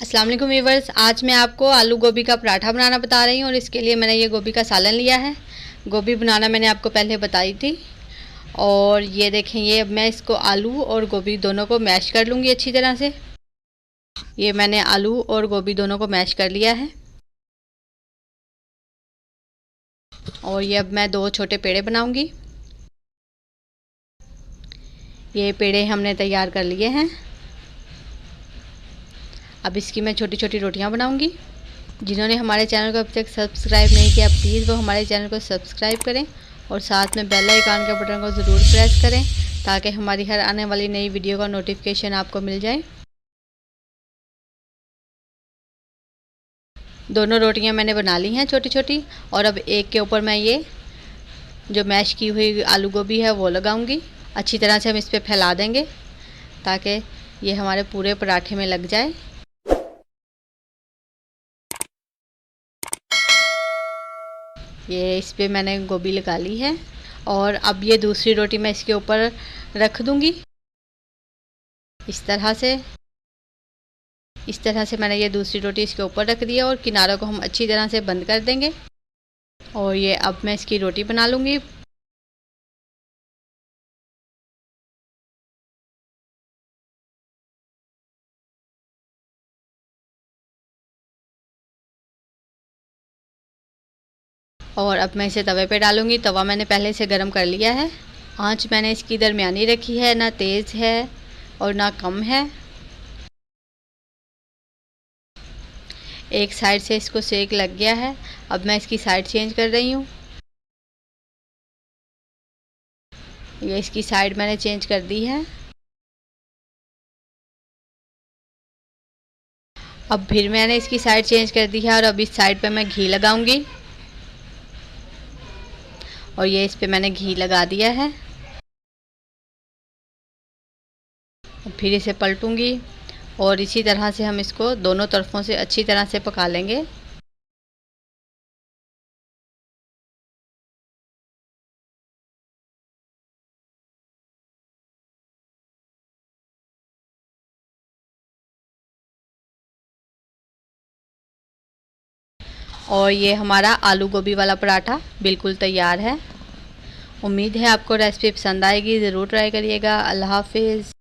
अस्सलाम वालेकुम व्यूअर्स, आज मैं आपको आलू गोभी का पराठा बनाना बता रही हूँ और इसके लिए मैंने ये गोभी का सालन लिया है। गोभी बनाना मैंने आपको पहले बताई थी। और ये देखें, ये अब मैं इसको आलू और गोभी दोनों को मैश कर लूँगी अच्छी तरह से। ये मैंने आलू और गोभी दोनों को मैश कर लिया है। और ये अब मैं दो छोटे पेड़े बनाऊँगी। ये पेड़े हमने तैयार कर लिए हैं। अब इसकी मैं छोटी छोटी रोटियां बनाऊंगी। जिन्होंने हमारे चैनल को अभी तक सब्सक्राइब नहीं किया, प्लीज़ वो हमारे चैनल को सब्सक्राइब करें और साथ में बेल आइकन के बटन को ज़रूर प्रेस करें ताकि हमारी हर आने वाली नई वीडियो का नोटिफिकेशन आपको मिल जाए। दोनों रोटियां मैंने बना ली हैं छोटी छोटी। और अब एक के ऊपर मैं ये जो मैश की हुई आलू गोभी है वो लगाऊंगी। अच्छी तरह से हम इस पर फैला देंगे ताकि ये हमारे पूरे पराठे में लग जाए। ये इस पे मैंने गोभी लगा ली है। और अब ये दूसरी रोटी मैं इसके ऊपर रख दूंगी। इस तरह से मैंने ये दूसरी रोटी इसके ऊपर रख दी है और किनारों को हम अच्छी तरह से बंद कर देंगे। और ये अब मैं इसकी रोटी बना लूँगी। और अब मैं इसे तवे पे डालूँगी। तवा मैंने पहले से गर्म कर लिया है। आंच मैंने इसकी दरमियानी रखी है, ना तेज़ है और ना कम है। एक साइड से इसको सेक लग गया है। अब मैं इसकी साइड चेंज कर रही हूँ। ये इसकी साइड मैंने चेंज कर दी है। अब फिर मैंने इसकी साइड चेंज कर दी है और अब इस साइड पे मैं घी लगाऊंगी। और ये इस पे मैंने घी लगा दिया है। अब फिर इसे पलटूंगी और इसी तरह से हम इसको दोनों तरफों से अच्छी तरह से पका लेंगे। और ये हमारा आलू गोभी वाला पराठा बिल्कुल तैयार है। उम्मीद है आपको रेसिपी पसंद आएगी। ज़रूर ट्राई करिएगा। अल्लाह हाफिज़।